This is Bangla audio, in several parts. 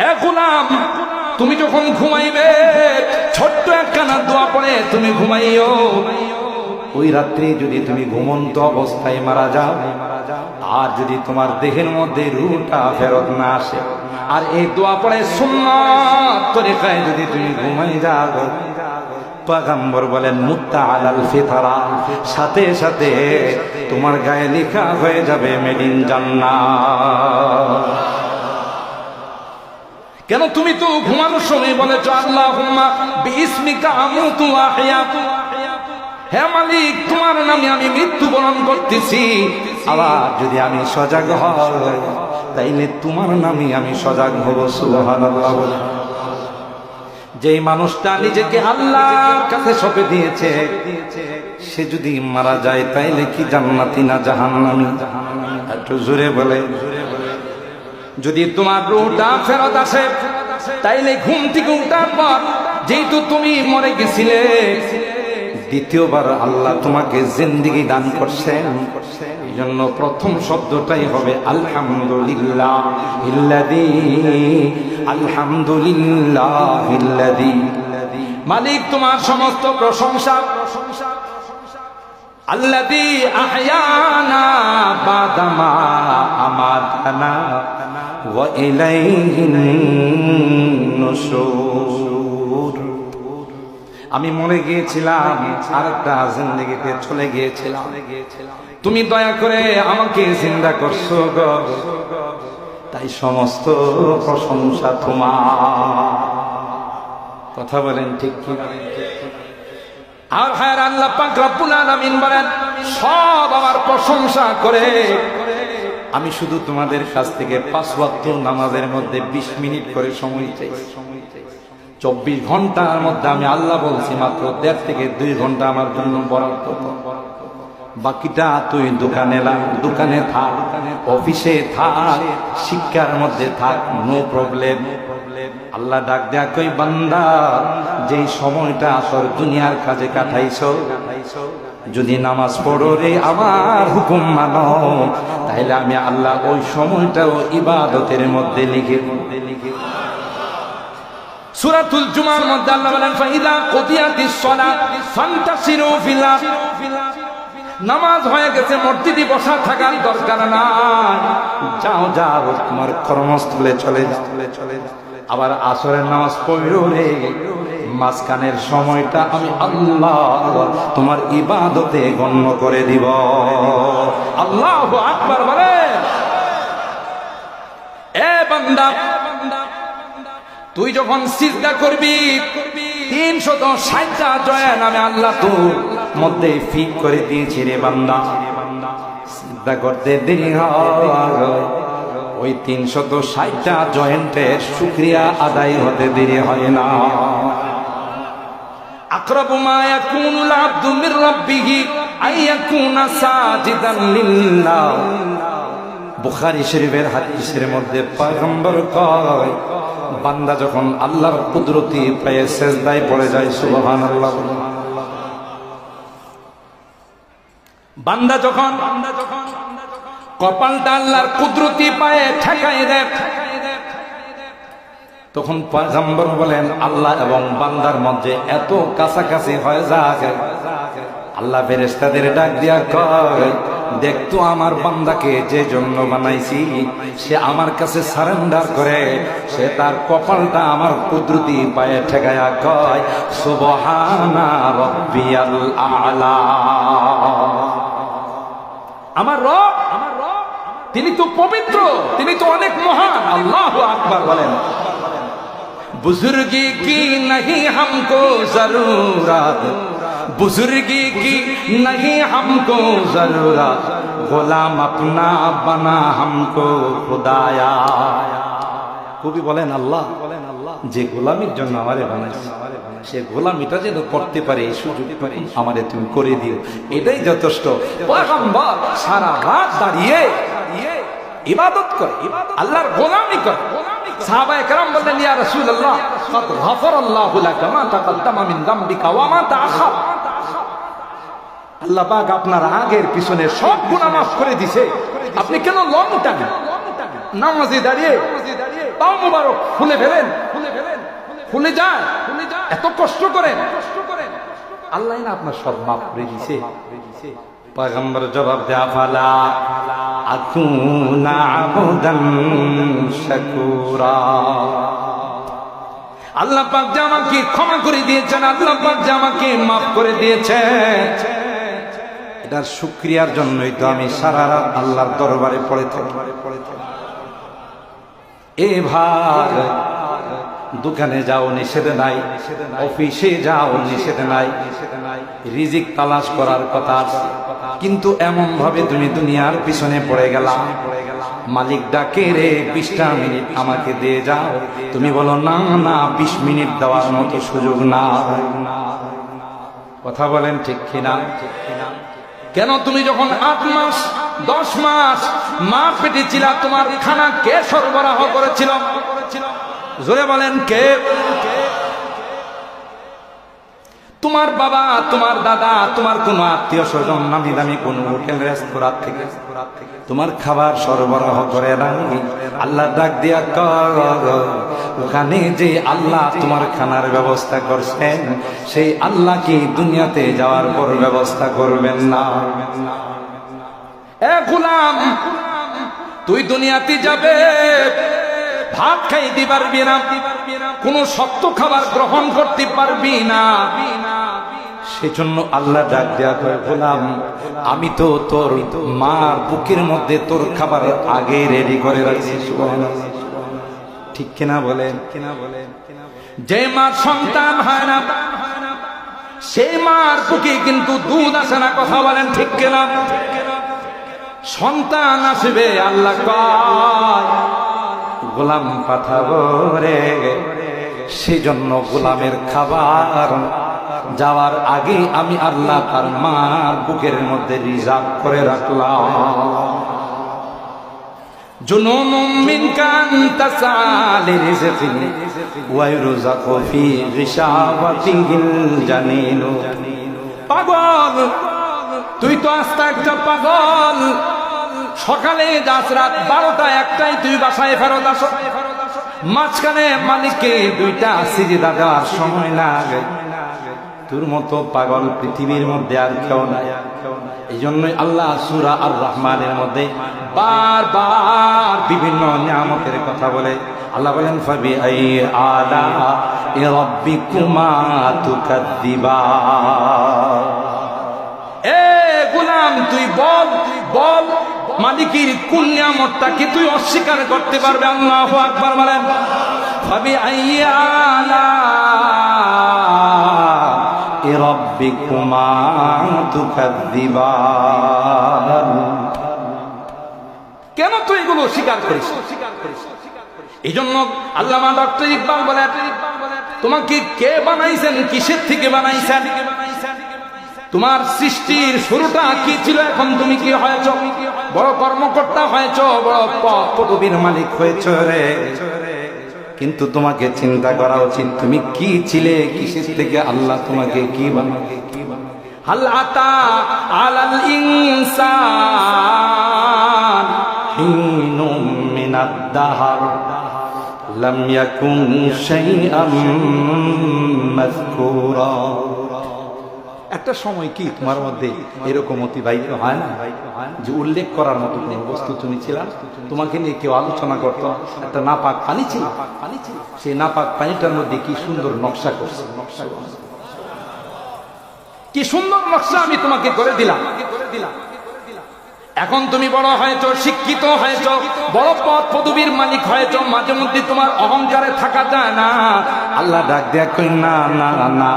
হে গোলাম, তুমি যখন ঘুমাইবে ছোট্ট একখানা দোয়া পড়ে তুমি ঘুমাইও। ওই রাত্রি যদি তুমি ঘুমন্ত অবস্থায় মারা যাও, আর যদি তোমার দেহের মধ্যে রূহটা ফেরত না আসে, আর এই দোয়া পড়ে সুন্নাত তরিকায় যদি তুমি ঘুমাই যাও, পয়গম্বর বলেন মুত্তা আলাল ফিতরা, সাথে সাথে তোমার গায়ে লেখা হয়ে যাবে মেড ইন জান্নাত। কেন তুমি তো ঘুমানোর সময় বলেছ আল্লাহুম্মা বিইসমিকা আমুতু ওয়া আহইয়া, হে মালিক তোমার নামে আমি মৃত্যুবরণ করতেছি। আবার যদি আমি সজাগ হই তাইলে তোমার নামে আমি সজাগ হব। সুবহানাল্লাহ। যেই মানুষটা নিজেকে আল্লাহর কাছে সঁপে দিয়েছে, সে যদি মারা যায় তাইলে কি জান্নাতি না জাহান্নামী? একটু জোরে বলে। যদি তোমার রূহটা ফেরত আসে তাইলে ঘুম থেকে উঠার পর যেহেতু তুমি মরে গেছিলে, দ্বিতীয়বার আল্লাহ তোমাকে জিন্দেগি দান করছেন, এই জন্য প্রথম শব্দটাই হবে আলহামদুলিল্লাহ ইল্লাযী, আলহামদুলিল্লাহ ইল্লাযী। মালিক তোমার সমস্ত প্রশংসা। আল্লাযী আহয়ানা বাদামা আমাতানা ওয়া ইলাইহিন নুশুর। আমি মরে গিয়েছিলাম, আরেকটা জিন্দেগিতে চলে গিয়েছিলাম, তুমি দয়া করে আমাকে জিন্দা করছো গো, তাই সমস্ত প্রশংসা তোমার। কথা বলেন ঠিক কি? আর হ্যাঁ, আল্লাহ পাক রব্বুল আলামিন বলেন সব আমার প্রশংসা করে, আমি শুধু তোমাদের কাছ থেকে 5 ওয়াক্ত নামাজের মধ্যে 20 মিনিট করে সময় চাই। 24 ঘন্টার মধ্যে আমি আল্লাহ বলছি মাত্র 1.5 থেকে 2 ঘন্টা আমার জন্য বরাদ্দ। বাকিটা তুই দোকানে থাক, অফিসে থাক, শিক্ষার মধ্যে থাক, নো প্রবলেম। আল্লাহ ডাক দেয়া কই বান্দা, যেই সময়টা তোর দুনিয়ার কাজে কাটাইছো, যদি নামাজ পড়ো রে আমার হুকুম মানো, তাহলে আমি আল্লাহ ওই সময়টাও ইবাদতের মধ্যে লিখে। সূরাতুল জুমার মধ্যে আল্লাহ বলেন ফাইদা কুদিয়াতিস সালাত ফান্তাসিরু ফিল আরদ। নামাজ হয়ে গেছে, মসজিদে বসা থাকার দরকার নাই, যাও যাও তোমার কর্মস্থলে চলে যাও। আবার আসরের নামাজ পড়ো রে, মাঝখানের সময়টা আমি আল্লাহ তোমার ইবাদতে গণ্য করে দিব। আল্লাহু আকবার বলে। এ বান্দা, তুই যখন সিজদা করবি 360টা জয়েন আমি আল্লাহ তোর মধ্যে ফিট করে দিয়েছি রে বান্দা। সিজদা করতে দেরি হয়, ওই 360টা জয়েন্টের শুকরিয়া আদায় হতে দেরি হয় না। আকরাবু মা ইয়াকুনুল আবদু মির রাব্বিহি আইয়াকুনা সাজিদান লিল্লাহ। বুখারী শরীফের হাদিসের মধ্যে পয়গম্বর কয়, বান্দা যখন আল্লাহর কুদরতি পায়ে সিজদায় পড়ে যায়, সুবহানাল্লাহ, বান্দা যখন কপালটা আল্লাহর কুদরতি পায়ে ঠেকায় দেয়, তখন পয়গম্বর বলেন আল্লাহ এবং বান্দার মধ্যে এত কাছাকাছি হয়ে যায়, আল্লাহ ফেরেশতাদের ডাক দিয়া কয়, দেখতো আমার বান্দাকে যে জন্য বানাইছি, সে আমার কাছে সারেন্ডার করে, সে তার কপালটা আমার কুদরতি পায়ে ঠেকায়া কয় সুবহানা রাব্বিয়াল আ'লা। আমার রব, তিনি তো পবিত্র, তিনি তো অনেক মহান। আল্লাহু আকবার বলেন। बुजुर्गी की नहीं हमको जरूरत, बुजुर्गी की नहीं हमको जरूरत, গোলাম अपना बना हमको खुदाया। কবি বলেন আল্লাহ যে গোলামির জন্য আমারে বানাইছে, সে গোলামিটা যেন করতে পারে এই সুযোগ আমারে তুমি করে দিও, এটাই যথেষ্ট। পয়গম্বর সারা রাত দাঁড়িয়ে ইবাদত করে, আল্লাহর গোলামি করে। সাহাবায়ে কেরাম বললেন ইয়া রাসূলুল্লাহ কাদ গফারাল্লাহু লাকা মা তাকাদ্দামা মিন যামবিকা ওয়া মা তাআখার। আল্লাহ পাক আপনার আগের পিছনে সব গুনাহ মাফ করে দিয়েছে, আপনি কেন লং টাইম নামাজে দাঁড়িয়ে পাও মুবারক খুলে ফেলেন, খুলে যায়, এত কষ্ট করেন। আল্লাহ না আপনার সব মাফ করে দিছে। পয়গম্বর জবাব দেয়া, ফালা আকুনা আবদান শাকুরা। আল্লাহ পাক যে আমাকে ক্ষমা করে দিয়েছেন, আল্লাহ পাক যে আমাকে মাফ করে দিয়েছেন, এটার শুকরিয়ার জন্যই তো আমি সারা রাত আল্লাহর দরবারে পড়ে থাকি। এ ভাই, দোকানে যাও নিষেধ নাই, অফিসে যাও নিষেধ নাই, রিজিক তালাশ করার কথা, কিন্তু এমন ভাবে তুমি দুনিয়ার পিছনে পড়ে গেলা। মালিক ডাকে, রে 20টা মিনিট আমাকে দিয়ে যাও, তুমি বলো না না 20 মিনিট দেওয়ার মতো সুযোগ না। কথা বলেন ঠিক কিনা? কেন তুমি যখন 8 মাস 10 মাস মা পেটে ছিলা, তোমার খানা কে সরবরাহ করেছিল? জোরে বলেন কে? তোমার বাবা, তোমার দাদা, তোমার কোন আত্মীয় স্বজন নামি দামি কোন হোটেল রেস্তোরাঁ থেকে তোমার খাবার সরবরাহ করে না। আল্লাহ ডাক দিয়া কর, ওখানে যে আল্লাহ তোমার খানার ব্যবস্থা করছেন, সেই আল্লাহ কি দুনিয়াতে যাওয়ার পর ব্যবস্থা করবেন না? এ গোলাম, তুই দুনিয়াতে যাবে, ভাত খাইতে পারবি না, কোন শক্ত খাবার গ্রহণ করতে পারবি না। সেজন্য আল্লাহ ডাক দেয়া কয়, গোলাম আমি তো তোর মার বুকের মধ্যে তোর খাবার আগে রেডি করে রাখছি। ঠিক কিনা বলেন? যে মার সন্তান হয় না, সেই মার বুকে কিন্তু দুধ আসে না। কথা বলেন ঠিক কিনা? সন্তান আসবে, আল্লাহ কয় গোলাম পাঠাবো রে। সেজন্য গোলামের খাবার যাওয়ার আগে আমি আল্লাহ তার মার বুকের মধ্যে রিজার্ভ করে রাখলাম। জুনুনুম মিন কান তাসালি রিজকিন ওয়া ইরযাকু ফি গিশাওয়াতিল জানিন। পাগল, তুই তো আস্তা একটা পাগল। সকালে যাস, রাত 12টা 1টায় তুই বাসায় ফেরত আসো, মাঝখানে মালিককে 2টা সিজদা দেওয়ার সময় লাগে। তোর মতো পাগল পৃথিবীর মধ্যে আর কেউ নাই। এই জন্যই আল্লাহ সূরা আর রহমানের মধ্যে বারবার বিভিন্ন নিয়ামতের কথা বলে। আল্লাহ বলেন, ফাবি আই আলা রাব্বিকুমা তুকাদ্দিবান। এ গোলাম, তুই বল বল, মালিকের কোন নিয়ামতটাকে তুই অস্বীকার করতে পারবে? আল্লাহু আকবার বলেন। ফাবি আই আলা রাব্বিকুমা তুকাদ্দিবান। কেন তুই এগুলো অস্বীকার করিস? এই জন্য আল্লামা ডক্টর ইকবাল বলে, তোমাকে কে বানাইছেন, কিসের থেকে বানাইছেন? তোমার সৃষ্টির শুরুটা কি ছিল, এখন তুমি কি হয়েছ? বড় কর্মকর্তা হয়েছ, বড় পদবীর মালিক হয়েছ রে। কিন্তু তোমাকে চিন্তা করা উচিত, তুমি কি ছিলে, কিসের থেকে আল্লাহ তোমাকে কি বানাবে? হাল আতা আলাল ইনসান হিনুম মিনাদ দাহর লাম ইয়াকুন শাইআম মাযকুরা। একটা সময় কি তোমার মধ্যে এরকম অতিবাহিত হয় না যে উল্লেখ করার মতো কোনো বস্তু তুমি ছিলা? তোমাকে নিয়ে কেউ আলোচনা করতো, একটা নাপাক পানি ছিল, সেই নাপাক পানিটার মধ্যে কি সুন্দর নকশা করছে, কি সুন্দর নকশা আমি তোমাকে করে দিলাম। এখন তুমি বড় হয়েছ, শিক্ষিত হয়েছ, বড় পদ পদবীর মালিক হয়েছ, মাঝে মধ্যে তোমার অহংকারে থাকা যায় না। আল্লাহ ডাক দেয়া কই, না না না,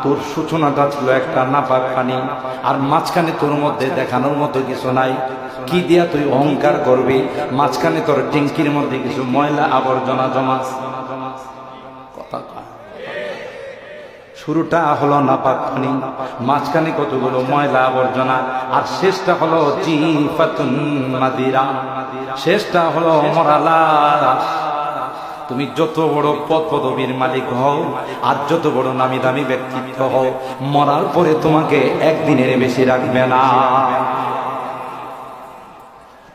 তোর সূচনাটা ছিল একটা নাপাক পানি, আর মাঝখানে তোর মধ্যে দেখানোর মতো কিছু নাই। কি দিয়া তুই অহংকার করবি? মাঝখানে তোর ট্যাঙ্কির মধ্যে কিছু ময়লা আবর্জনা জমা। কথা শুরুটা হলো নাপাক পানি, মাঝখানে কতগুলো ময়লা আবর্জনা, আর শেষটা হলো জিফাতুন মাদিরা, শেষটা হলো মরালা। তুমি যত বড় পদ পদবীর মালিক হও আর যত বড় নামি দামি ব্যক্তিত্ব হও, মরার পরে তোমাকে একদিনের বেশি রাখবে না।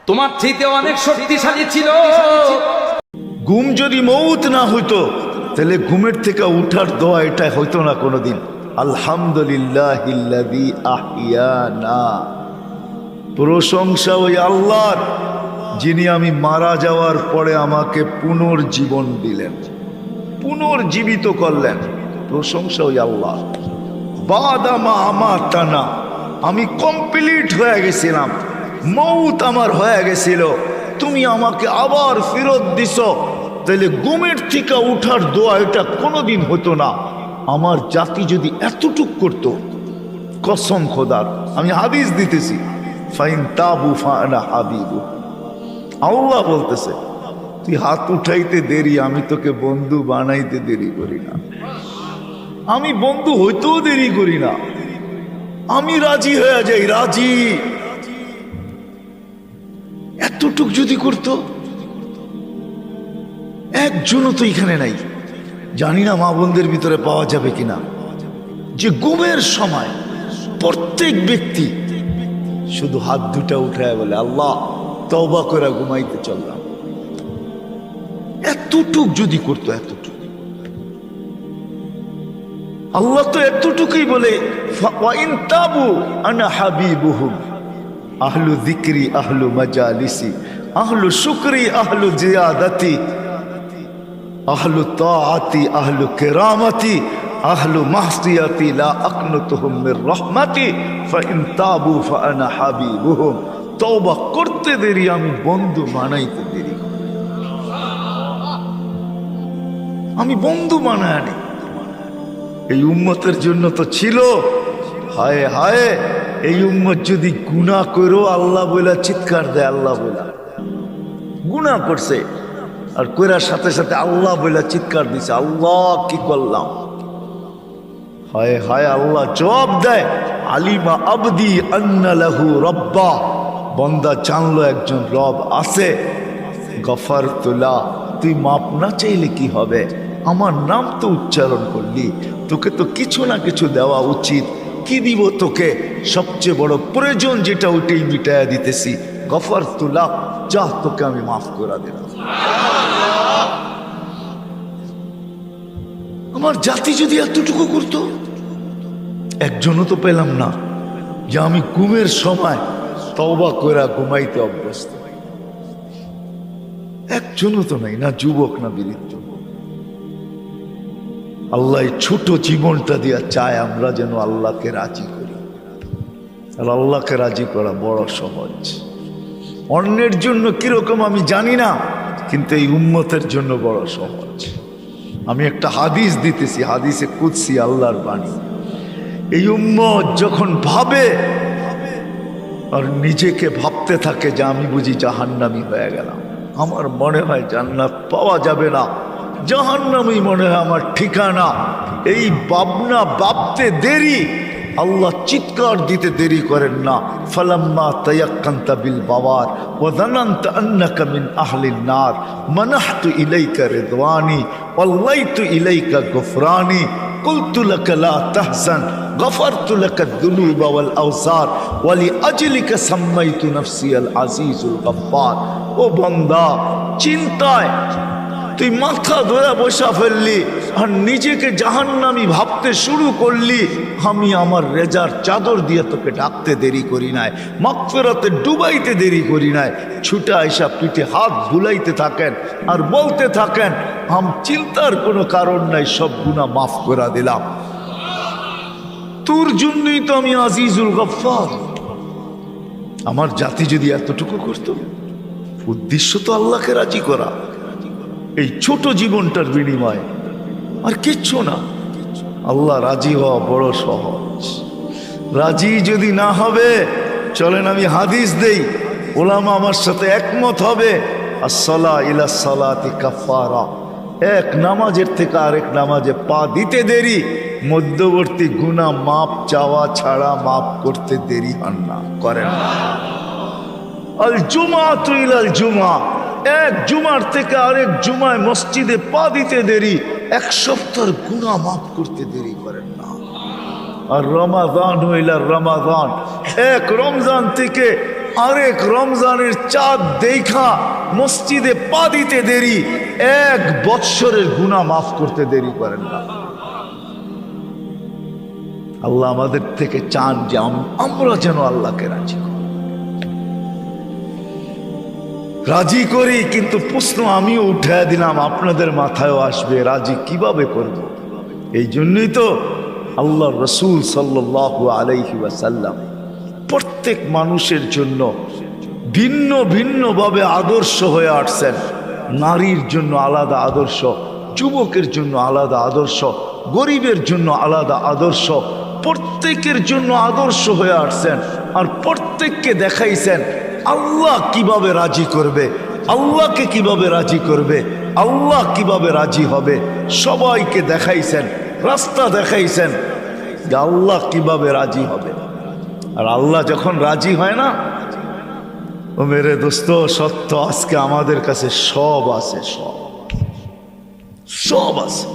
তোমার চাইতে অনেক শক্তিশালী ছিল ঘুম যদি মৌত না হইতো তাহলে ঘুমের থেকে উঠার দোয়া এটা হইতো না কোনোদিন। আলহামদুলিল্লাহিল্লাযী আহিয়ানা, প্রশংসা ওই আল্লাহর যিনি আমি মারা যাওয়ার পরে আমাকে পুনর্জীবন দিলেন, পুনর্জীবিত করলেন। প্রশংসা ওই আল্লাহ। বাদামা আমাতানা, আমি কমপ্লিট হয়ে গেছিলাম, মৌত আমার হয়ে গেছিল, তুমি আমাকে আবার ফেরত দিছ, তাহলে ঘুমের থেকে উঠার দোয়া এটা কোনোদিন হতো না। আমার জাতি যদি এতটুক করতো, কসম খোদার, আমি হাদিস দিতেছি, ফাইন তাবু ফানা হাবিবু, আল্লাহ বলতেছে তুই হাত উঠাইতে দেরি, আমি তোকে বন্ধু বানাইতে দেরি করি না, আমি বন্ধু হইতেও দেরি করি না, আমি রাজি হয়ে যাই, রাজি। এতটুক যদি করতো, একজনও তো এখানে নাই, জানি না মা বোনদের ভিতরে পাওয়া যাবে কিনা, যে ঘুমের সময় প্রত্যেক ব্যক্তি শুধু হাত দুটা উঠায় বলে আল্লাহ তওবা করে ঘুমাইতে চললাম। এতটুক যদি করতো, এতটুক, আল্লাহ তো এতটুকুই বলে ওয়াইন তাবু আনা হাবিবুহুম, আহলু যিকরি আহলু মাজালিসি আহলু শুকরি আহলু জিয়াদাতি আহলু তাআতি আহলু কিরামাতি আহলু মাহসিয়াতি লা আকনুতুহুম মির রাহমাতি ফাইন তাবু ফাআনা হাবিবুহুম। তওবা করতে দেরি, আমি বন্ধু বানাইতে দেরি, আমি বন্ধু বানায় আনি। এই উম্মতের জন্য তো ছিল, হায় হায় এই উম্মত যদি গুনাহ করো আল্লাহ বইলা চিৎকার দেয়, আল্লাহ বইলা গুনাহ করছে আর কইরার সাথে সাথে আল্লাহ বইলা চিৎকার দিছে, আল্লাহ কি করলাম, হায় হায় আল্লাহ জবাব দেয়, আলিমা আবদি আন্না লাহু রব্বা, বন্দা জানলো একজন রব আছে, গফারতু লা, তুই মাপ না চাইলে কি হবে, আমার নাম তো উচ্চারণ করলি, তোকে তো কিছু না কিছু দেওয়া উচিত, কি দিব তোকে, সবচেয়ে বড় প্রয়োজন যেটা ওইটাই মিটাইয়া দিতেছি, গফারতু লা, যা তোকে আমি মাফ করে দিলাম। আমার জাতি যদি এতটুকু করতো, একজনও তো পেলাম না যে আমি ঘুমের সময় তওবা করে ঘুমাইতে অভ্যস্ত, একজনও তো নাই, না যুবক না বৃদ্ধ। আল্লাহ ছোট জীবনটা দিয়া চায় আমরা যেন আল্লাহকে রাজি করি, আর আল্লাহকে রাজি করা বড় সহজ। অন্যের জন্য কিরকম আমি জানি না, কিন্তু এই উম্মতের জন্য বড় সহজ। আমি একটা হাদিস দিতেছি, হাদিসে কুদসি, আল্লাহর বাণী। এই উম্মত যখন ভাবে আর নিজেকে ভাবতে থাকে যে আমি বুঝি জাহান্নামী হয়ে গেলাম, আমার মনে হয় জান্নাত পাওয়া যাবে না, জাহান্নামই মনে হয় আমার ঠিকানা, এই ভাবনা ভাবতে দেরি, আল্লাহ চিৎকার দিতে দেরি করেন না, ফালাম্মা তায়াক্কানতা বিল বাওয়ার ওয়া যানানতা আন্নাকা মিন আহলিন নার মানাহতু ইলাইকা রিদওয়ানি ওয়াল্লাইতু ইলাইকা গুফরানি কুলতু লাকা লা তাহজান গফারতু লাকা যুনুবা ওয়াল আওসার ওয়া লিআজলিকা সাম্মাইতু নাফসি আল আজিজুল গফফার। ও বান্দা, চিন্তায় তুই মাথা ধরে বসা ফেললি আর নিজেকে জাহান্নামী ভাবতে শুরু করলি, আমি আমার রেজার চাদর দিয়ে তোকে ডাকতে দেরি করি নাই, মাগফিরাতে ডুবাইতে দেরি করি নাই, ছুটে আইসা পিঠে হাত বুলাইতে থাকেন আর বলতে থাকেন চিন্তার কোনো কারণ নাই, সব গুনাহ মাফ করে দিলাম, তোর জন্যই তো আমি আজিজুল গফফার। আমার জাতি যদি এতটুকু করত, উদ্দেশ্য তো আল্লাহকে রাজি করা, এই ছোট জীবনটার বিনিময়ে আর কিচ্ছু না। আল্লাহ রাজি হওয়া বড় সহজ। রাজি যদি না হবে, চলেন আমি হাদিস দেই, ওলামা আমার সাথে একমত হবে, আসসালা ইলা সালাতি কাফারা, এক নামাজের থেকে আরেক নামাজে পা দিতে দেরি, মধ্যবর্তী গুনাহ মাপ চাওয়া ছাড়া মাপ করতে দেরি হন না, করেন না। আল জুমাতু ইলাল জুমা, এক জুমার থেকে আরেক জুমায় মসজিদে পা দিতে দেরি, এক সপ্তাহের গুনাহ মাফ করতে দেরি করেন না। আর রমাদান হইলা রমাদান, এক রমজান থেকে আরেক রমজানের চাঁদ দেখা মসজিদে পা দিতে দেরি, 1 বৎসরের গুনাহ মাফ করতে দেরি করেন না। আল্লাহ আমাদের থেকে চান যে আমরা যেন আল্লাহকে রাজি করি। কিন্তু প্রশ্ন আমিও উঠায় দিলাম, আপনাদের মাথায়ও আসবে, রাজি কিভাবে করব? এই জন্যই তো আল্লাহ রসুল সাল্লাল্লাহু আলাইহি ওয়াসাল্লাম প্রত্যেক মানুষের জন্য ভিন্ন ভিন্নভাবে আদর্শ হয়ে আসছেন। নারীর জন্য আলাদা আদর্শ, যুবকের জন্য আলাদা আদর্শ, গরিবের জন্য আলাদা আদর্শ, প্রত্যেকের জন্য আদর্শ হয়ে আসছেন। আর প্রত্যেককে দেখাইছেন আল্লাহ কিভাবে রাজি করবে, আল্লাহকে কিভাবে রাজি করবে, আল্লাহ কিভাবে রাজি হবে। সবাইকে দেখাইছেন, রাস্তা দেখাইছেন যে আল্লাহ কিভাবে রাজি হবে। আর আল্লাহ যখন রাজি হয় না, ও মেরে দোস্ত সত্য, আজকে আমাদের কাছে সব আছে, সব আছে।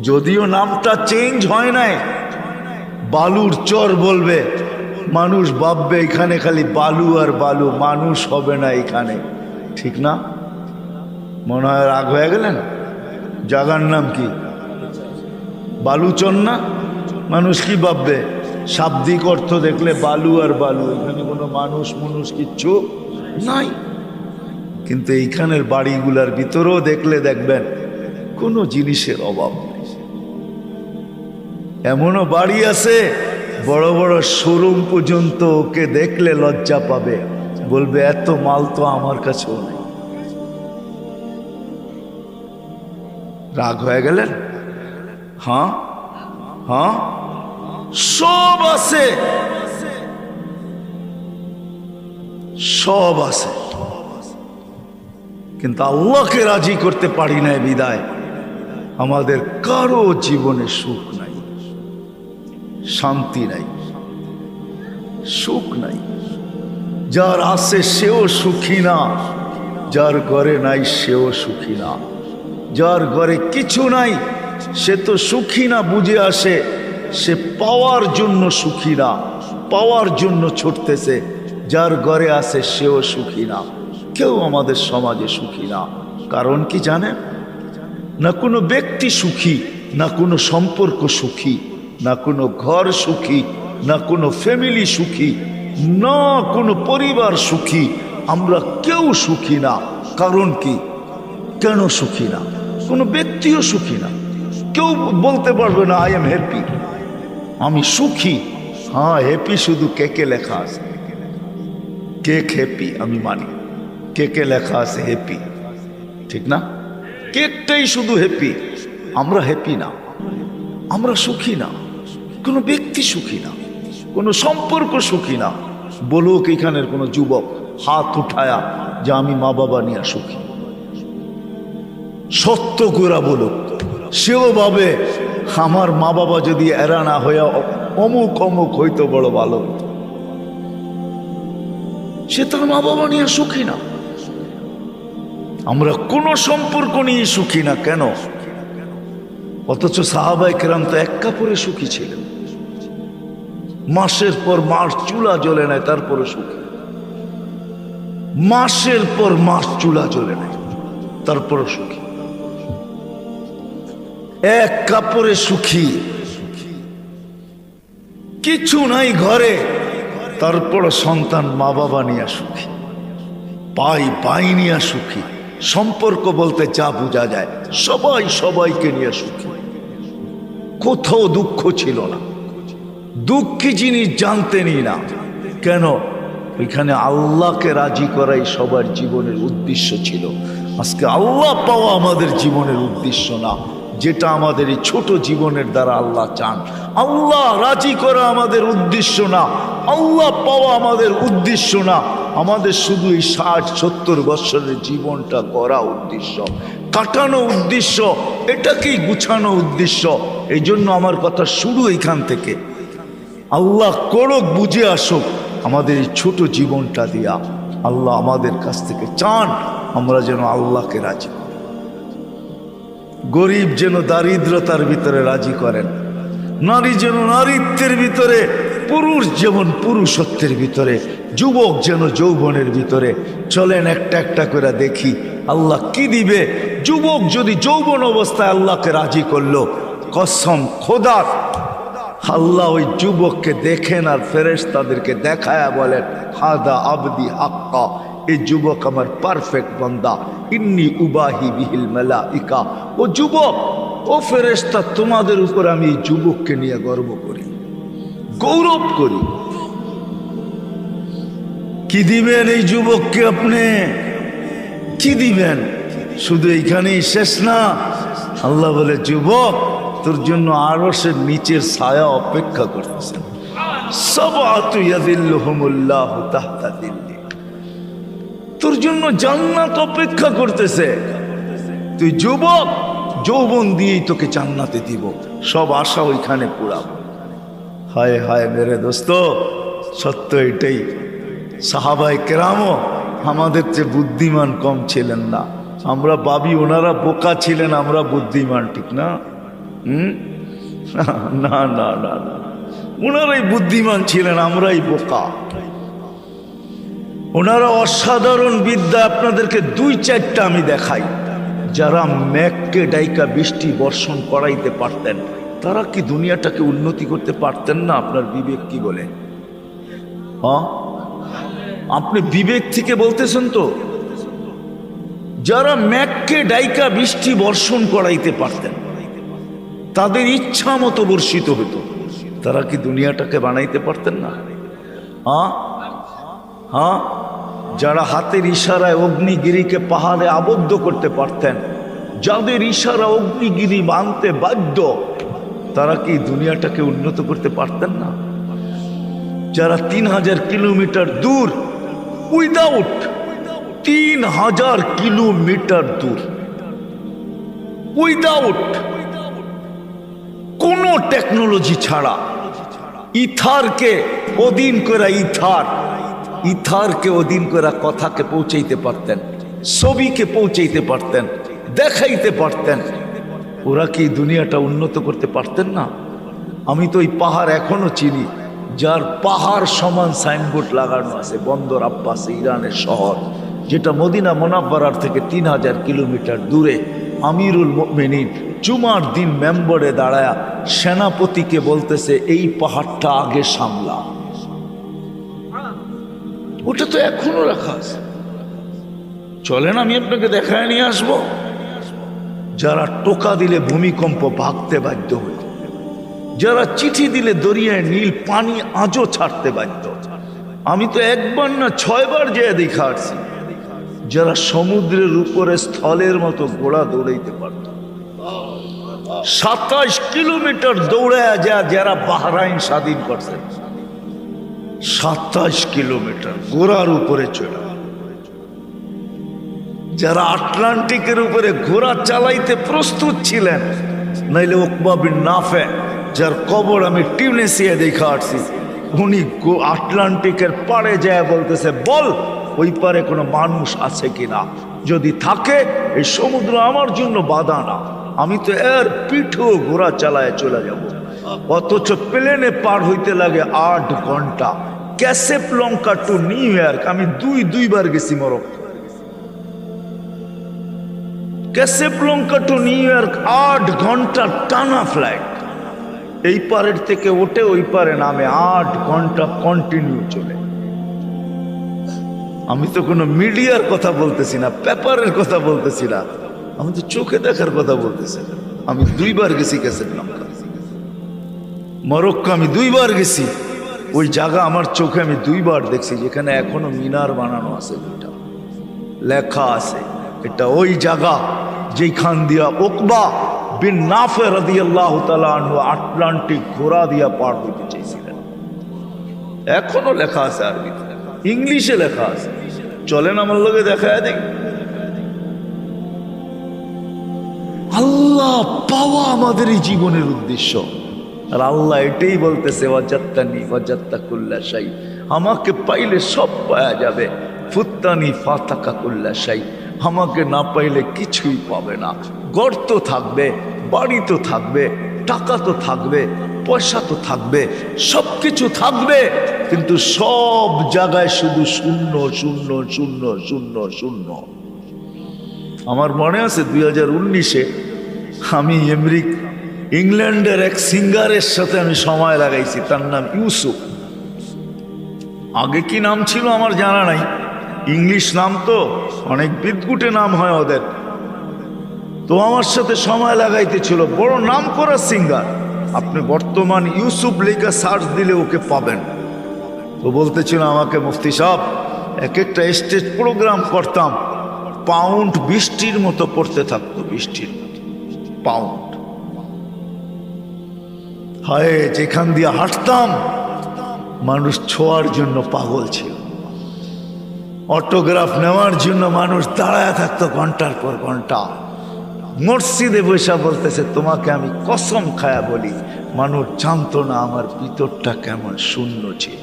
যদিও নামটা চেঞ্জ হয় নাই, বালুর চর বলবে, মানুষ ভাববে এখানে খালি বালু আর বালু, মানুষ হবে না এখানে, ঠিক না? মনে হয় রাগ হয়ে গেলেন? জায়গার নাম কি? বালুচর না? মানুষ কি ভাববে? শাব্দিক অর্থ দেখলে বালু আর বালু, এখানে কোনো মানুষ কিচ্ছু নাই। কিন্তু এইখানের বাড়িগুলার ভিতরেও দেখলে দেখবেন কোনো জিনিসের অভাব নেই। এমনও বাড়ি আছে বড় বড় শোরুম পর্যন্ত ওকে দেখলে লজ্জা পাবে, বলবে এত মাল তো আমার কাছেও নেই। রাগ হয়ে গেলেন? হ্যাঁ, সব আছে, সব আছে, কিন্তু আল্লাহকে রাজি করতে পারি না বিদায় আমাদের কারো জীবনে সুখ নাই, শান্তি নাই, সুখ নাই। যার আছে সেও সুখী না, যার ঘরে নাই সেও সুখী না। যার ঘরে কিছু নাই সে তো সুখী না বুঝে আসে, সে পাওয়ার জন্য সুখী না, পাওয়ার জন্য ছুটতেছে। যার ঘরে আছে সেও সুখী না। কেউ আমাদের সমাজে সুখী না। কারণ কি জানেন? না কোনো ব্যক্তি সুখী, না কোনো সম্পর্ক সুখী, না কোনো ঘর সুখী, না কোনো ফ্যামিলি সুখী, না কোনো পরিবার সুখী। আমরা কেউ সুখী না। কারণ কি? কেন সুখী না? কোনো ব্যক্তিও সুখী না। কেউ বলতে পারবে না আই এম হ্যাপি, আমি সুখী। হ্যাঁ, হ্যাপি শুধু কেকে লেখা আছে, কেক হ্যাপি আমি মানি, কেকে লেখা আছে হ্যাপি, ঠিক না? কেকটাই শুধু হ্যাপি। আমরা হ্যাপি না, আমরা সুখী না। কোনো ব্যক্তি সুখী না, কোনো সম্পর্ক সুখী না। বলুক এখানের কোনো যুবক হাত উঠায়া যে আমি মা বাবা নিয়ে সুখী, সত্য করে বলুক। সেও ভাবে আমার মা বাবা যদি এরা না হইয়া অমুক অমুক হইতো বড় ভালো হইতো। সে তার মা বাবা নিয়ে সুখী না। আমরা কোনো সম্পর্ক নিয়ে সুখী না। কেন? অথচ সাহাবায়ে কেরাম তো এক কাপড়ে সুখী ছিলেন। মাসের পর মাস চুলা জ্বলে নাই, তারপরে সুখী। মাসের পর মাস চুলা জ্বলে নাই, তারপরে সুখী। এক কাপড়ে সুখী, কিছু নাই ঘরে, তারপর সন্তান মা বাবা নিয়ে সুখী, পাই নিয়ে সুখী। সম্পর্ক বলতে যা বোঝা যায়, সবাই সবাইকে নিয়ে সুখী। কোথাও দুঃখ ছিল না, দুঃখী জিনিস জানতেনই না। কেন? ওইখানে আল্লাহকে রাজি করাই সবার জীবনের উদ্দেশ্য ছিল। আজকে আল্লাহ পাওয়া আমাদের জীবনের উদ্দেশ্য না, যেটা আমাদের এই ছোট জীবনের দ্বারা আল্লাহ চান। আল্লাহ রাজি করা আমাদের উদ্দেশ্য না, আল্লাহ পাওয়া আমাদের উদ্দেশ্য না। আমাদের শুধু এই 60-70 বছরের জীবনটা করা উদ্দেশ্য, কাটানো উদ্দেশ্য, এটাকেই গুছানো উদ্দেশ্য। এই জন্য আমার কথা শুরু এখান থেকে। আল্লাহ করুক, বুঝে আসুক আমাদের এই ছোট জীবনটা দিয়া। আল্লাহ আমাদের কাছ থেকে চান আমরা যেন আল্লাহকে রাজি করি। গরিব যেন দারিদ্রতার ভিতরে রাজি করেন, নারী যেন নারীত্বের ভিতরে, পুরুষ যেমন পুরুষত্বের ভিতরে, যুবক যেন যৌবনের ভিতরে। চলেন একটা একটা করে দেখি আল্লাহ কি দিবে। যুবক যদি যৌবন অবস্থায় আল্লাহকে রাজি করলো, কসম খোদার, আল্লাহ ওই যুবককে দেখেন আর ফেরেশতাদেরকে দেখায়া বলেন, হাদা আবদি হাক্কা, এই যুবক আমার পারফেক্ট বান্দা, ইন্নি উবাহি বিহিল মালাইকা। ও যুবক, ও ফেরেশতা, তোমাদের উপর আমি এই যুবককে নিয়ে গর্ব করি, গৌরব করি। কি দিবেন এই যুবককে আপনি? কি দিবেন? শুধু এইখানেই শেষ না। আল্লাহ বলে, যুবক, তোর জন্য আরশের নিচের ছায়া অপেক্ষা করতেছেন। সাবআতু ইয়াযিল্লুহুমুল্লাহু তাহতা যিল্লি, তোর জন্য জান্নাত অপেক্ষা করতেছে। তুই যুবক, যৌবন দিয়েই তোকে জান্নাতে দিব, সব আশা ওইখানে পুরাবো। হায় হায় মেরে দোস্ত, সত্য এটাই। সাহাবায়ে কেরামও আমাদের চেয়ে বুদ্ধিমান কম ছিলেন না। আমরা ভাবি ওনারা বোকা ছিলেন, আমরা বুদ্ধিমান, ঠিক না? না না না না, ওনারাই বুদ্ধিমান ছিলেন, আমরাই বোকা। ওনারা অসাধারণ বিদ্যা। আপনাদেরকে দুই চারটা আমি দেখাই। যারা মেঘকে ডাইকা বৃষ্টি বর্ষণ করাইতে পারতেন, তারা কি দুনিয়াটাকে উন্নতি করতে পারতেন না? আপনার বিবেক কি বলে? হ্যাঁ, আপনি বিবেক থেকে বলতেছেন তো? যারা মেঘকে ডাইকা বৃষ্টি বর্ষণ করাইতে পারতেন, তাদের ইচ্ছা মতো বর্ষিত হতো, তারা কি দুনিয়াটাকে বানাইতে পারতেন না? হ্যাঁ হ্যাঁ, যারা হাতের ইশারায় অগ্নিগিরিকে পাহাড়ে আবদ্ধ করতে পারতেন, যাদের ইশারা অগ্নিগিরি মানতে বাধ্য, তারা কি দুনিয়াটাকে উন্নত করতে পারতেন না? যারা 3000 কিলোমিটার দূর, উইদাউট 3000 কিলোমিটার দূর, উইদাউট কোনো টেকনোলজি ছাড়া, ইথারকে অধীন করে, ইথারকে অধীন করে কথাকে পৌঁছাইতে পারতেন, ছবিকে পৌঁছাইতে পারতেন, দেখাইতে পারতেন, ওরা কি দুনিয়াটা উন্নত করতে পারতেন না? আমি তো ওই পাহাড় এখনো চিনি, যার পাহাড় সমান সাইনবোর্ড লাগানো আছে, বন্দর আব্বাস, ইরানের শহর, যেটা মদিনা মুনাব্বারার থেকে 3000 কিলোমিটার দূরে। আমিরুল মুমিনিন জুমার দিন মেম্বরে দাঁড়ায়া সেনাপতিকে বলতেছে, এই পাহাড়টা আগে সামলা। ওটা তো এখনো রাখা আছে। চলেন আমি আপনাকে দেখায় নিয়ে আসবো। যারা টোকা দিলে ভূমিকম্প ভাগতে বাধ্য হইত, যারা চিঠি দিলে দরিয়ায় নীল পানি আজও ছাড়তে বাধ্য। আমি তো একবার না 6 বার যেয়ে দেখা আসছি। যারা সমুদ্রের উপরে স্থলের মতো ঘোড়া দৌড়াইতে পারত, 27 কিলোমিটার দৌড়ায় যারা বাহরাইন স্বাধীন করছেন, 27 কিলোমিটার ঘোড়ার উপরে চড়া। যারা আটলান্টিকের উপরে ঘোড়া চালাইতে প্রস্তুত ছিলেন, নাইলে উকবা বিন নাফে, যার কবর আমি টিউনিসিয়া দেখা আসছি, উনি আটলান্টিকের পাড়ে যায় বলতেছে, বল ওই পারে কোনো মানুষ আছে কিনা, যদি থাকে এই সমুদ্র আমার জন্য বাধা না, আমি তো এর পিঠেও ঘোড়া চালায় চলে যাব। অথচ প্লেনে পার হইতে লাগে 8 ঘন্টা। ক্যাসেবলঙ্কা টু নিউ ইয়র্ক আমি দুইবার গেছি। মরক্কো, ক্যাসেবলঙ্কা টু নিউ ইয়র্ক 8 ঘন্টা টানা ফ্লাইট। এই পারের থেকে ওঠে ওই পারে নামে 8 ঘন্টা কন্টিনিউ চলে। আমি তো কোনো মিডিয়ার কথা বলতেছি না, পেপারের কথা বলতেছি না, আমি তো চোখে দেখার কথা বলতেছি। আমি 2 বার গেছি ক্যাসেবলঙ্কা, মরক্কো আমি 2 বার গেছি। ওই জায়গা আমার চোখে আমি 2 বার দেখছি, যেখানে এখনো মিনার বানানো আছে, দুইটা লেখা আছে এটা ওই জায়গা যেখান দিয়া উকবা বিন নাফে রাদিয়াল্লাহু তাআলা আনহু আটলান্টিক ঘোড়া দিয়া পার হইতে চাইছিলেন। এখনো লেখা আছে, আরবিতে, ইংলিশে লেখা আছে। চলেন আমার লগে দেখায় দেখ। আল্লাহ পাওয়া আমাদের এই জীবনের উদ্দেশ্য। আর আল্লাহ এটাই বলতেছে, ওয়াজাত্তানি ওয়াজাত্তা কুল্লা শাই, আমাকে পাইলে সব পাওয়া যাবে। ফুত্তানি ফাতাকা কুল্লা শাই, আমাকে না পাইলে কিছুই পাবে না। গর্ত থাকবে, বাড়ি তো থাকবে, টাকা তো থাকবে, পয়সা তো থাকবে, সব কিছু থাকবে, কিন্তু সব জায়গায় শুধু শূন্য শূন্য শূন্য শূন্য শূন্য। আমার মনে আছে 2019-এ আমি ইংল্যান্ডের এক সিঙ্গারের সাথে আমি সময় লাগাইছি, তার নাম ইউসুফ। আগে কি নাম ছিল আমার জানা নাই, ইংলিশ নাম তো, অনেক বিদগুটে নাম হয় ওদের। তো আমার সাথে সময় লাগাইতেছিল, বড় নাম করা সিঙ্গার। আপনি বর্তমান ইউসুফ লেখা সার্চ দিলে ওকে পাবেন। তো বলতেছিল আমাকে, মুফতি সাহেব এক একটা স্টেজ প্রোগ্রাম করতাম, পাউন্ড বৃষ্টির মতো পড়তে থাকতো, বৃষ্টির মতো পাউন্ড। হায়, যেখান দিয়ে হাঁটতাম মানুষ ছোঁয়ার জন্য পাগল ছিল, অটোগ্রাফ নেওয়ার জন্য মানুষ দাঁড়ায় থাকতো ঘন্টার পর ঘন্টা। মসজিদে বৈশা বলতেছে, তোমাকে আমি কসম খায়া বলি, মানুষ জানতো না আমার ভিতরটা কেমন শূন্য ছিল।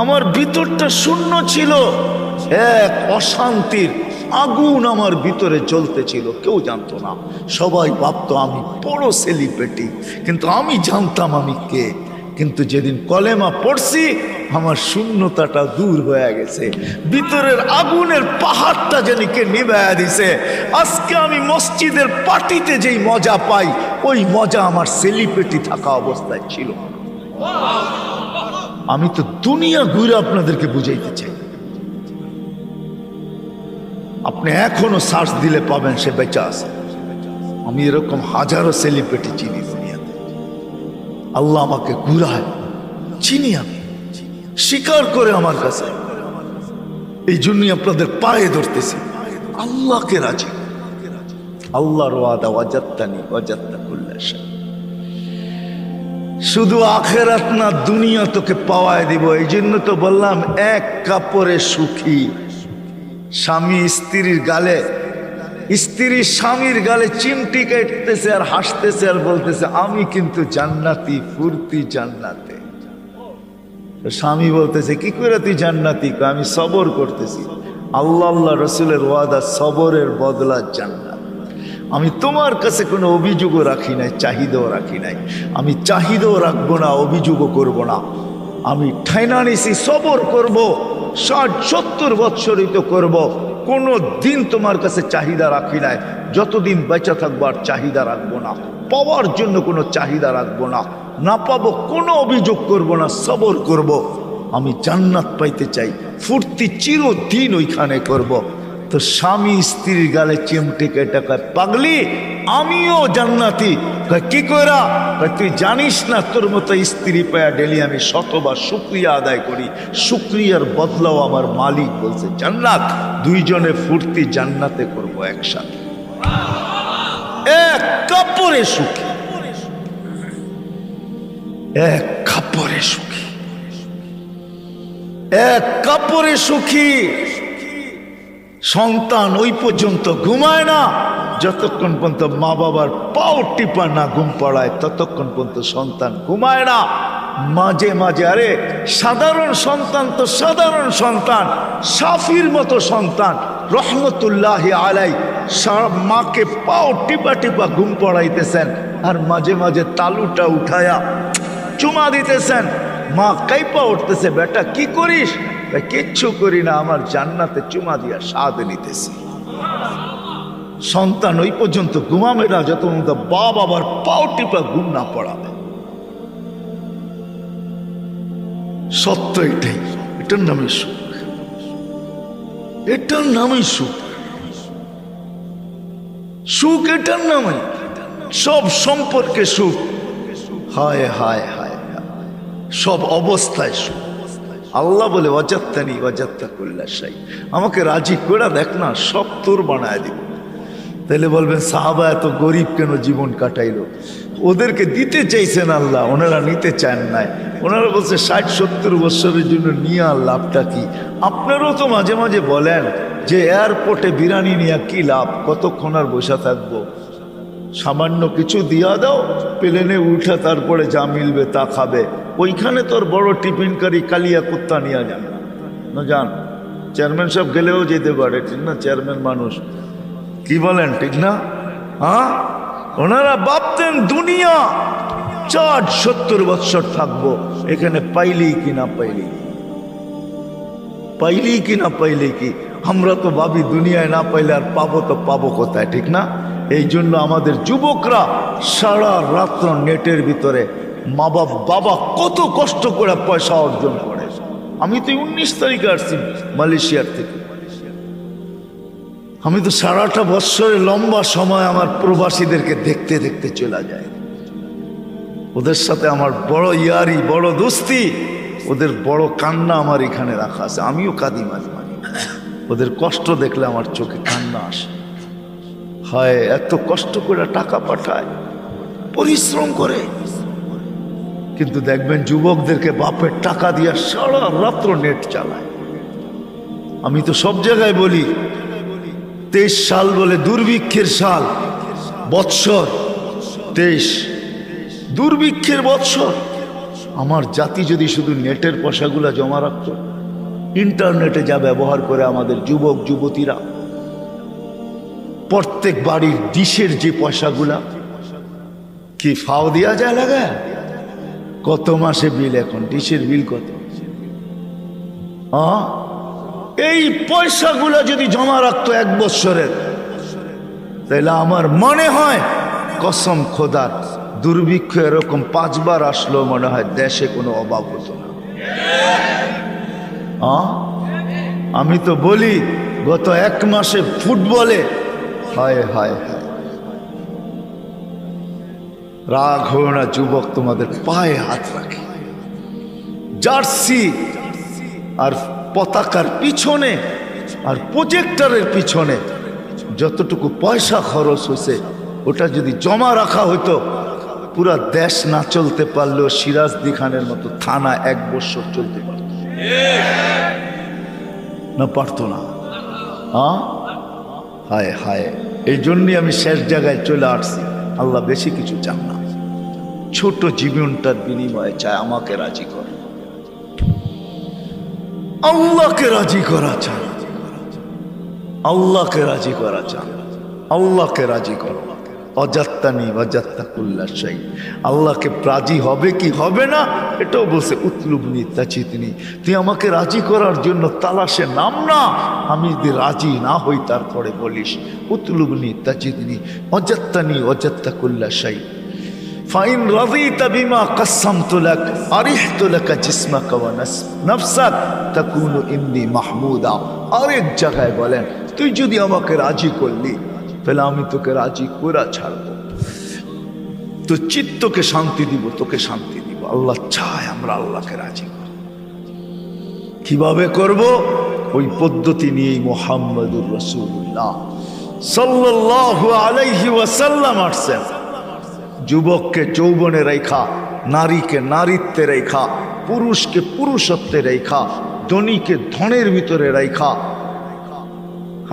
আমার ভিতরটা শূন্য ছিল, এক অশান্তির আগুন আমার ভিতরে জ্বলতেছিল, কেউ জানতো না। সবাই ভাবতো আমি বড় সেলিব্রিটি, কিন্তু আমি জানতাম আমি কে। কিন্তু যেদিন কলেমা পড়ছি, আমার শূন্যতাটা দূর হয়ে গেছে, ভিতরের আগুনের পাহাড়টা যেন কে নিভাইয়া দিছে। আজকে আমি মসজিদের পার্টিতে যেই মজা পাই, ওই মজা আমার সেলিব্রিটি থাকা অবস্থায় ছিল। আমি তো দুনিয়া ঘুরে আপনাদেরকে বুঝাইতে চাই। আপনি এখনো সার্চ দিলে পাবেন সে বেঁচে আছে। আমি এরকম হাজারো সেলিব্রিটি চিনি দুনিয়াতে। আল্লাহ আমাকে ঘুরায়, চিনি আমি, স্বীকার করে আমার কাছে। এই জন্যই আপনাদের পায়ে ধরতেছি, আল্লাহকে রাজি। আল্লাহর ওয়াদা, ওয়াজাত্তানি ওয়াজাত্তা কুল্লা শাই। শুধু আখেরাত না, দুনিয়া তোকে পাওয়ায় দিব। এই জন্য তো বললাম, এক কাপড়ে সুখী। স্বামী স্ত্রীর গালে, স্ত্রী স্বামীর গালে চিমটি কাটতেছে আর হাসতেছে আর বলতেছে, আমি কিন্তু জান্নাতি, ফুর্তি জান্নাতে। স্বামী বলতেছে, কি করে তুই জান্নাতি? আমি সবর করতেছি। আল্লাহ আল্লাহ রসুলের ওয়াদা, সবরের বদলা জান্নাত। আমি তোমার কাছে কোনো অভিযোগও রাখি নাই, চাহিদাও রাখি নাই। আমি চাহিদাও রাখবো না, অভিযোগও করব না। আমি ঠাইনা নিছি, সবর করব, 60-70 বৎসরিত করব। কোনো দিন তোমার কাছে চাহিদা রাখি নাই। যতদিন বেঁচে থাকবো আর চাহিদা রাখবো না, পাওয়ার জন্য কোনো চাহিদা রাখবো না। না পাবো কোনো অভিযোগ করব না, সবর করব। আমি জান্নাত পাইতে চাই, ফুর্তি চিরদিন ওইখানে করব। তো স্বামী স্ত্রীর গালে চিমটি কেটে কয়, পাগলি আমিও জান্নাতি। কয় কি কইরা? কয় তুই জানিস না, তোর মতো স্ত্রী পায়া ডেলি আমি শতবার শুকরিয়া আদায় করি, শুকরিয়ার বদলাও আমার মালিক বলছে জান্নাত। দুইজনে ফুর্তি জান্নাতে করব একসাথে, এক কাপড়ে সুখী, এক কাপড়ে সুখী, এক কাপড়ে সুখী। সন্তান ওই পর্যন্ত ঘুমায় না যতক্ষণ পর্যন্ত মা বাবার পাও টিপা না ঘুম পাড়ায়, ততক্ষণ পর্যন্ত সন্তান ঘুমায় না। মাঝে মাঝে, আরে সাধারণ সন্তান তো সাধারণ সন্তান, সাফির মতো সন্তান রহমতুল্লাহ আলাই মাকে পাও টিপা টিপা ঘুম পড়াইতেছেন, আর মাঝে মাঝে তালুটা উঠায়া চুমা দিতেছেন। মা কাইপা উঠতেছে, বেটা কি করিস? কিচ্ছু করি না, আমার জান্নাতে চুমা দিয়া স্বাদ নিতেছি। সন্তান ওই পর্যন্ত ঘুমাবে না যত বাপ আবার পাও টিপা ঘুম না পড়াবে। সত্য এটাই, এটার নামই সুখ, এটার নামই সুখ। সুখ এটার নামই, সব সম্পর্কে সুখ। হায় হায় হায়, সব অবস্থায় সুখ। আল্লাহ বলে ওয়াজাত্তানি ওয়াজাত্তা কুল্লা শাই, আমাকে রাজি করে দেখ না, সব তোর বানায় দিব। তাহলে বলবেন সাহাবা এত গরিব কেন জীবন কাটাইলো? ওদেরকে দিতে চাইছেন আল্লাহ, ওনারা নিতে চান নাই। ওনারা বলছে 60-70 বছরের জন্য নিয়ে আর লাভটা কি? আপনারও তো মাঝে মাঝে বলেন যে এয়ারপোর্টে বিরিয়ানি নিয়ে কি লাভ, কতক্ষণ আর বসে থাকবো? সামান্য কিছু দিয়া দাও, প্লেনে উঠা তারপরে যা মিলবে তা খাবে। ওইখানে তোর বড় টিফিনকারী কালিয়া কুত্তা নিয়ে যান না, যান। চেয়ারম্যান সাহেব গেলেও যেতে পারে, ঠিক না? চেয়ারম্যান মানুষ, কি বলেন, ঠিক না? হ্যাঁ, ওনারা ভাবতেন দুনিয়া 60-70 বৎসর থাকবো, এখানে পাইলি কি না পাইলি, পাইলি কি না পাইলি কি। আমরা তো ভাবি দুনিয়ায় না পাইলে আর পাবো তো পাবো কোথায়, ঠিক না? এই জন্য আমাদের যুবকরা সারা রাত্র নেটের ভিতরে মা বাবা কত কষ্ট করে পয়সা অর্জন করে। আমি তো 19 তারিখে আসছি মালয়েশিয়ার থেকে। আমি তো সারাটা বৎসরে লম্বা সময় আমার প্রবাসীদেরকে দেখতে দেখতে চলে যায়। ওদের সাথে আমার বড় ইয়ারি, বড় দোস্তি, ওদের বড় কান্না আমার এখানে রাখা আছে। আমিও কাঁদি মাঝে মাঝে, ওদের কষ্ট দেখলে আমার চোখে কান্না আসে। হয় এত কষ্ট করে টাকা পাঠায়, পরিশ্রম করে, কিন্তু দেখবেন যুবকদেরকে বাপের টাকা দিয়ে সারা রাত্র নেট চালায়। আমি তো সব জায়গায় বলি 23 সাল বলে দুর্ভিক্ষের সাল, বৎসর 23 দুর্ভিক্ষের বৎসর। আমার জাতি যদি শুধু নেটের পয়সাগুলা জমা রাখত, ইন্টারনেটে যা ব্যবহার করে আমাদের যুবক যুবতীরা, প্রত্যেক বাড়ির ডিশের যে পয়সাগুলা কি ফাও দেওয়া যায় লাগায়, কত মাসে বিল, এখন ডিশের বিল কত? এই পয়সাগুলা যদি জমা রাখতো 1 বৎসরের, তাহলে আমার মনে হয় কসম খোদার দুর্ভিক্ষ এরকম 5 বার আসলো মনে হয় দেশে কোনো অভাব হতো না। আমি তো বলি গত 1 মাসে ফুটবলে হায় হায় হায়, রাগ হো না যুবক, তোমাদের পায়ে হাত রাখে। জার্সি আর পতাকার পিছনে আর প্রজেক্টরের পিছনে যতটুকু পয়সা খরচ হয়েছে, ওটা যদি জমা রাখা হতো, পুরা দেশ না চলতে পারলেও সিরাজদি খানের মতো থানা 1 বছর চলতে পারত না, পারতো না। হায় হায়, এই জন্যই আমি শেষ জায়গায় চলে আসছি। আল্লাহ বেশি কিছু চান না, ছোট জীবনটার বিনিময়ে চায় আমাকে রাজি কর, আল্লাহকে রাজি করা চান, আল্লাহকে রাজি করা চান, আল্লাহকে রাজি করো। অজাত্তানি ওয়াজাত্তাকুল্লা শাই, আল্লাহকে রাজি হবে কি হবে না এটাও বলছে উতলুবনি তাচিতনি, তুই আমাকে রাজি করার জন্য তালাশে নাম না, আমি যদি রাজি না হই তারপরে বলিস উতলুবনি তাচিতনি অজাত্তানি ওয়াজাত্তাকুল্লা শাই। ফাইন রাদিতা বিমা কাসসামতু লাক আরিহতু লাকা জিসমাকা ওয়া নাফসাক তাকুনু ইন্নী মাহমুদা। আরেক জায়গায় বলেন, তুই যদি আমাকে রাজি করলি তাহলে আমি তোকে রাজি করে ছাড়ব, তো চিত্তকে শান্তি দিব, তোকে শান্তি দিব। আল্লাহ চায় আমরা আল্লাহকে রাজি করি। কিভাবে করব? ওই পদ্ধতি নিয়েই মুহাম্মদুর রাসূলুল্লাহ সাল্লাল্লাহু আলাইহি ওয়াসাল্লাম আসছেন। যুবককে যৌবনে রেখা, নারীকে নারীত্বে রেখা, পুরুষকে পুরুষত্বে রেখা, ধনীকে ধনের ভিতরে রেখা।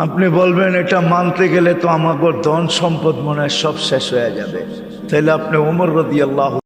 আপনি বলবেন এটা মানতে গেলে তো আমাদের ধন সম্পদ মনে হয় সব শেষ হয়ে যাবে, তাহলে আপনি ওমর রাদিয়াল্লাহু